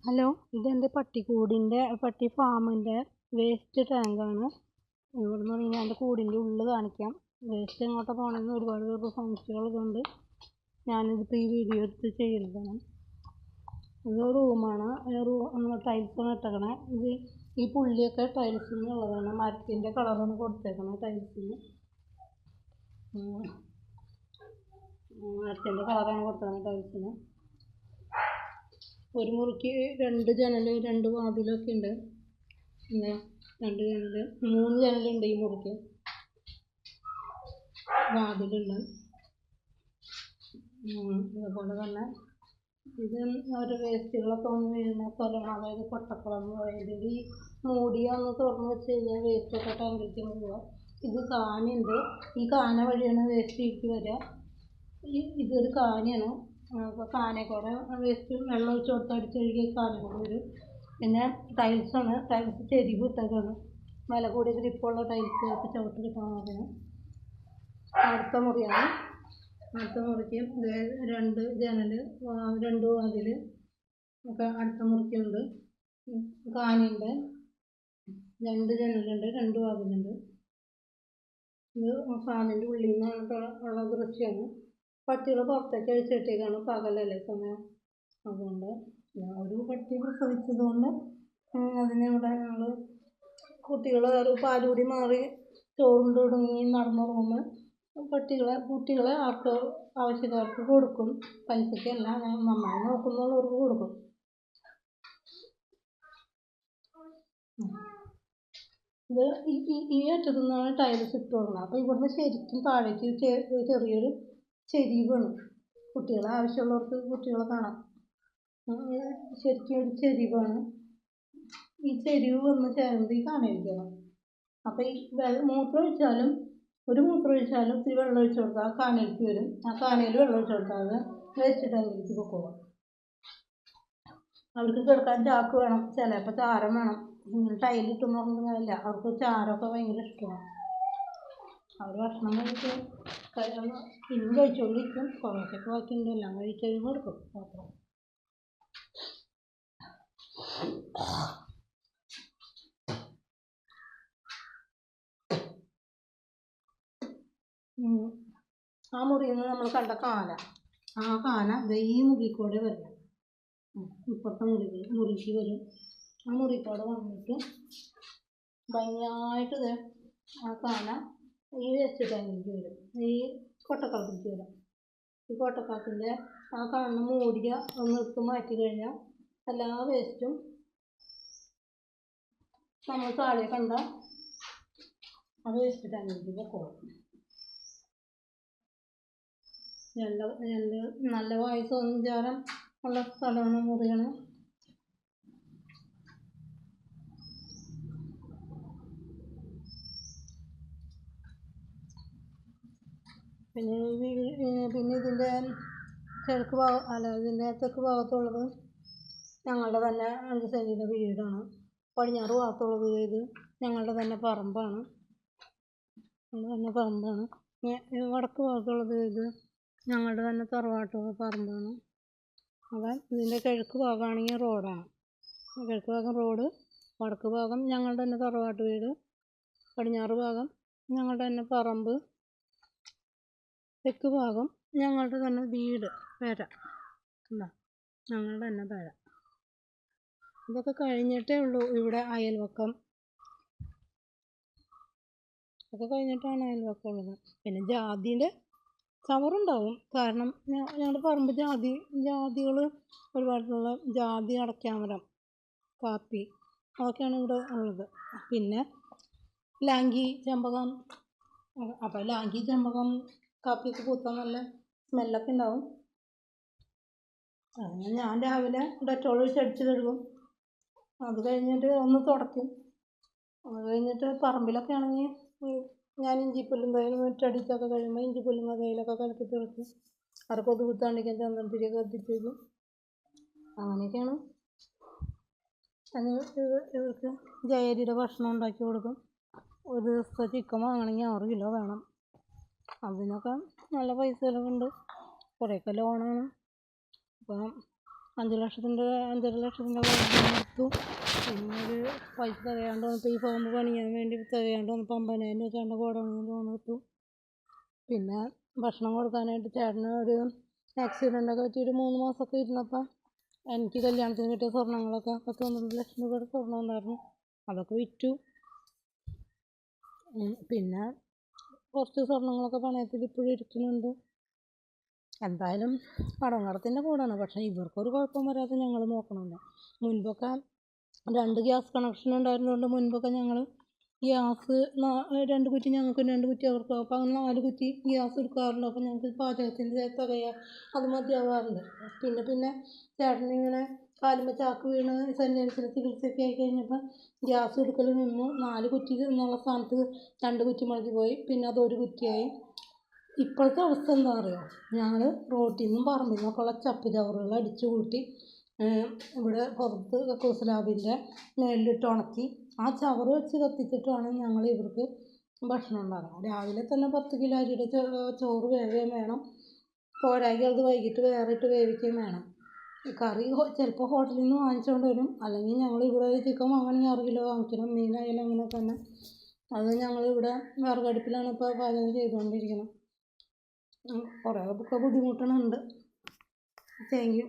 Hello, ഇതെൻ്റെ പട്ടി ഫാമിൻ്റെ വേസ്റ്റ് ടാങ്കാണ്. ഇവിടെ നിന്ന് ഞാൻ എൻ്റെ കൂടിൻ്റെ ഉള്ളിൽ കാണിക്കാം. വേസ്റ്റ് എങ്ങോട്ടാണ് പോകണമെന്ന് ഒരുപാട് പേർക്ക് സംശയമുള്ളതുകൊണ്ട് ഞാനിതിപ്പോൾ ഈ വീഡിയോ എടുത്ത് ചെയ്യുന്നതാണ്. ഇത് റൂമാണ്. ടൈൽസാണ് ഇട്ടേക്കണേ. ഈ പുള്ളിയൊക്കെ ടൈൽസിന് ഉള്ളതാണ്. മരത്തിൻ്റെ കളറാണ് കൊടുത്തേക്കണത് ടൈൽസിന്. മരത്തിൻ്റെ കളറാണ് കൊടുത്തേക്കണത് ടൈൽസിന്. ഒരു മുറിക്ക് 2 ജനൽ 2 വാതിലൊക്കെ ഉണ്ട്. പിന്നെ 2 ജനൽ 3 ജനലുണ്ട്. ഈ മുറിക്ക് വാതിലുണ്ട്. അതുപോലെ തന്നെ ഇത് ഒരു വേസ്റ്റുകളൊക്കെ വന്ന് വീഴുന്ന സ്ഥലമാണ്. അതായത് കൊട്ടക്കുളം എന്ന് പറയുന്നത്. ഈ മൂടിയൊന്ന് തുറന്ന് വെച്ച് കഴിഞ്ഞാൽ വേസ്റ്റൊക്കെ ടാങ്കിലേക്ക് പോവുക. ഇത് കാനുണ്ട്. ഈ കാന വഴിയാണ് വേസ്റ്റ് ഇരിക്കി വരിക. ഇതൊരു കാനയാണ്. അപ്പോൾ കാനയിൽ കൂടെ വേസ്റ്റ് വെള്ളം ഒഴിച്ച് കൊടുത്ത് അടിച്ചൊഴുകി കാനയിൽ കൂടെ വരും. പിന്നെ ടൈൽസാണ്. ടൈൽസ് ചെരിവ് ഇട്ടേക്കാണ്. വില കൂടിയ ഗ്രിപ്പുള്ള ടൈൽസ് ചവിട്ട് കിട്ടാൻ നോക്കണം. അടുത്ത മുറിയാണ്. അടുത്ത മുറിക്ക് 2 ജനൽ 2 വാതിൽ ഒക്കെ അടുത്ത മുറിക്കുണ്ട്. കാനുണ്ട്. 2 ജനലുണ്ട്. 2 വാതിലുണ്ട്. ഇത് ഫാമിൻ്റെ ഉള്ളിൽ നിന്നുള്ള ദൃശ്യമാണ്. പട്ടികൾ പുറത്തേക്ക് അഴിച്ചിട്ടേക്കാണ്. പകലല്ലേ സമയം. അതുകൊണ്ട് ഒരു പട്ടി പ്രസവിച്ചതുകൊണ്ട് അതിനെ ഇവിടെ ഞങ്ങൾ കുട്ടികൾ പാലുകൂടി മാറി ചോറുണ്ട് ഒടുങ്ങി നടന്നു തുടങ്ങുമ്പോൾ കുട്ടികളെ ആർക്ക് ആവശ്യക്കാർക്ക് കൊടുക്കും. പൈസയ്ക്കല്ല, നന്നായി നോക്കുന്നവർക്ക് കൊടുക്കും. ഇത് ഈ അറ്റത്തു നിന്നാണ് ടൈൽസ് ഇട്ട് കൊടുക്കുന്നത്. അപ്പോൾ ഇവിടുന്ന് ശരിക്കും താഴേക്ക് ചെറിയൊരു ചെരിവാണ്. കുട്ടികളെ ആവശ്യമുള്ളവർക്ക് കുട്ടികളെ കാണാം. ശരിക്കും ഒരു ചെരിവാണ്. ഈ ചെരിവ് വന്ന് ചേർന്നത് ഈ കാനയിലേക്കാണ്. അപ്പോൾ ഈ മൂത്രം ഒഴിച്ചാലും ഇത്തിരി വെള്ളം ഒഴിച്ച് കൊടുത്താൽ ആ കാനയിലേക്ക് വരും. ആ കാനയിൽ വെള്ളം ഒഴിച്ച് കൊടുത്താൽ അത് വേസ്റ്റ് ടാങ്കിലേക്ക് പൊക്കോളും. അവർക്ക് കിടക്കാൻ ചാക്ക് വേണം. ചിലപ്പോൾ ചാരം വേണം. ടൈലിട്ടെന്ന് പറഞ്ഞില്ല, അവർക്ക് ചാരമൊക്കെ ഭയങ്കര ഇഷ്ടമാണ്. അവർ ഭക്ഷണം കഴിച്ച് ഇന്നും കഴിച്ചുകൊണ്ടിരിക്കും. കുറേശ്ശൊക്കെ ബാക്കിയുണ്ട്. എല്ലാം കഴിച്ച് കഴിയുമ്പോൾ എടുക്കും പാത്രം. ആ മുറിയിൽ നിന്ന് നമ്മൾ കണ്ട ആ കാന ഈ മുറിക്കൂടെ വരണം. ഇപ്പുറത്തെ മുറിക്ക് വരും. ആ മുറിക്കൂടെ വന്നിട്ട് ഭംഗിയായിട്ട് ആ കാന ഈ വേസ്റ്റ് ടാങ്കിലേക്ക് വരും. ഈ കൊട്ടക്കളത്തിലേക്ക് വരും. ഈ കൊട്ടക്കളത്തിൻ്റെ ആ കാണുന്ന മൂടിയ ഒന്ന് എടുത്ത് മാറ്റി കഴിഞ്ഞാൽ എല്ലാ വേസ്റ്റും നമ്മൾ താഴെ കണ്ട ആ വേസ്റ്റ് ടാങ്കിലേക്ക് പോകും. നല്ല വായു സഞ്ചാരം ഉള്ള സ്ഥലമാണ്, മുറിയാണ്. പിന്നെ ഇതിൻ്റെ കിഴക്ക് ഭാഗം ഇതിൻ്റെ തെക്ക് ഭാഗത്തുള്ളത് ഞങ്ങളുടെ തന്നെ 5 സെൻറ്റിൻ്റെ വീടാണ്. പടിഞ്ഞാറ് ഭാഗത്തുള്ളത് ഇത് ഞങ്ങളുടെ തന്നെ പറമ്പാണ്. വടക്ക് ഭാഗത്തുള്ളത് ഇത് ഞങ്ങളുടെ തന്നെ തറവാട്ട് പറമ്പാണ്. അപ്പം ഇതിൻ്റെ കിഴക്ക് ഭാഗമാണെങ്കിൽ റോഡാണ്. കിഴക്ക് ഭാഗം റോഡ്, വടക്ക് ഭാഗം ഞങ്ങളുടെ തന്നെ തറവാട്ട് വീട്, പടിഞ്ഞാറ് ഭാഗം ഞങ്ങളുടെ തന്നെ പറമ്പ്, തെക്ക് ഭാഗം ഞങ്ങളുടെ തന്നെ വീട്, പെര. ഞങ്ങളുടെ തന്നെ പെര. ഇതൊക്കെ കഴിഞ്ഞിട്ടേ ഉള്ളൂ ഇവിടെ അയൽവക്കം. ഇതൊക്കെ കഴിഞ്ഞിട്ടാണ് അയൽവക്കം ഉള്ളത്. പിന്നെ ജാതിൻ്റെ ചവറുണ്ടാവും. കാരണം ഞങ്ങളുടെ പറമ്പ് ജാതികൾ ഒരുപാടുള്ള ജാതി, അടയ്ക്കാമരം, കാപ്പി അതൊക്കെയാണ് ഇവിടെ ഉള്ളത്. പിന്നെ ലാങ്കി ചെമ്പകം. അപ്പോൾ ലാങ്കി ചെമ്പകം കാപ്പിയൊക്കെ പൂത്താൽ നല്ല സ്മെല്ലൊക്കെ ഉണ്ടാവും. അങ്ങനെ ഞാൻ രാവിലെ ഡെറ്റോൾ ഒഴിച്ച് അടിച്ച് കഴുകും. അത് കഴിഞ്ഞിട്ട് ഒന്ന് തുടയ്ക്കും. അത് കഴിഞ്ഞിട്ട് പറമ്പിലൊക്കെ ആണെങ്കിൽ ഞാൻ ഇഞ്ചിപ്പുല്ലും തേയിലും മുറ്റടിച്ചൊക്കെ കഴിയുമ്പോൾ ഇഞ്ചിപ്പുല്ലും തേയിലൊക്കെ കലക്കി തെളിച്ച് അവിടെ കൊതുക് കുത്താണ്ടിരിക്കാൻ ചന്ദനത്തിരിയൊക്കെ കത്തിച്ച് വയ്ക്കും. അങ്ങനെയൊക്കെയാണ്. ഇവർക്ക് ജയരിയുടെ ഭക്ഷണം ഉണ്ടാക്കി കൊടുക്കും. ഒരു ദിവസത്തെ ചിക്കൻ വാങ്ങണമെങ്കിൽ 6 കിലോ വേണം. അതിനൊക്കെ നല്ല പൈസ ചിലവുണ്ട്. കുറേയൊക്കെ ലോണാണ്. അപ്പം 5 ലക്ഷത്തിൻ്റെ വാഹനം എടുത്തു. പിന്നെ ഒരു പൈസ തികയാണ്ട് വന്നപ്പോൾ ഈ ഫാം പണിയാൻ വേണ്ടി തികയാണ്ട് വന്നപ്പോൾ 50,000 രൂപ ചേട്ടൻ്റെ ഗോഡൗണിൽ ലോൺ എടുത്തു. പിന്നെ ഭക്ഷണം കൊടുക്കാനായിട്ട് ചേട്ടന് ഒരു ആക്സിഡൻ്റൊക്കെ പറ്റി ഒരു 3 മാസമൊക്കെ ഇരുന്നപ്പോൾ എനിക്ക് കല്യാണത്തിന് കിട്ടിയ സ്വർണ്ണങ്ങളൊക്കെ 10-12 ലക്ഷം രൂപയുടെ സ്വർണ്ണം ഉണ്ടായിരുന്നു, അതൊക്കെ വിറ്റു. പിന്നെ കുറച്ച് സ്വർണ്ണങ്ങളൊക്കെ പണയത്തിൽ ഇപ്പോഴും ഇരിക്കുന്നുണ്ട്. എന്തായാലും കടത്തിൻ്റെ കൂടാണ്, പക്ഷേ ഇവർക്കൊരു കുഴപ്പം വരാതെ ഞങ്ങൾ നോക്കണുണ്ട്. മുൻപൊക്കെ 2 ഗ്യാസ് കണക്ഷൻ ഉണ്ടായിരുന്നതുകൊണ്ട് മുൻപൊക്കെ ഞങ്ങൾ ഗ്യാസ് 2 കുറ്റി ഞങ്ങൾക്കും 2 കുറ്റി അവർക്കും, അപ്പോൾ അങ്ങനെ 4 കുറ്റി ഗ്യാസ് എടുക്കാറുണ്ട്. അപ്പോൾ ഞങ്ങൾക്ക് പാചകത്തിൻ്റെ തികയാൻ അത് മതിയാവാറുണ്ട്. പിന്നെ ചേട്ടനിങ്ങനെ കാലുമ്മ ചാക്ക് വീണ് സെൻറ്റ് ജെയിംസിൽ ചികിത്സയൊക്കെ ആയി കഴിഞ്ഞപ്പോൾ ഗ്യാസ് എടുക്കൽ നിന്നു. 4 കുറ്റി എന്നുള്ള സ്ഥാനത്ത് 2 കുറ്റി മതി പോയി. പിന്നെ അത് 1 കുറ്റിയായി. ഇപ്പോഴത്തെ അവസ്ഥ എന്താ അറിയോ, ഞങ്ങൾ റോട്ടിൽ നിന്നും പറമ്പിൽ നിന്നൊക്കെ ഉള്ള ചപ്പ് ചവറുകൾ അടിച്ചു കൂട്ടി ഇവിടെ പുറത്ത് കക്കൂസ് ലാബിൻ്റെ മേലിലിട്ട് ഉണക്കി ആ ചവറ് വെച്ച് കത്തിച്ചിട്ടാണ് ഞങ്ങൾ ഇവർക്ക് ഭക്ഷണം ഉണ്ടാക്കുന്നത്. രാവിലെ തന്നെ 10 കിലോ അരിയുടെ ചോറ് വേവുകയും വേണം, പോരാಗಿ അത് വൈകിട്ട് വേറെ ഇട്ട് വേവിക്കുകയും വേണം. കറി ചിലപ്പോൾ ഹോട്ടലിൽ നിന്ന് വാങ്ങിച്ചുകൊണ്ട് വരും, അല്ലെങ്കിൽ ഞങ്ങൾ ഇവിടെ ചിക്കൻ വാങ്ങണമെങ്കിൽ 6 കിലോ വാങ്ങിക്കണം. മീനായാലും അങ്ങനെ തന്നെ. അത് ഞങ്ങളിവിടെ വിറകടുപ്പിലാണ് ഇപ്പോൾ പാചകം ചെയ്തുകൊണ്ടിരിക്കുന്നത്. കുറേ ബുദ്ധിമുട്ടുന്നുണ്ട്. Thank you.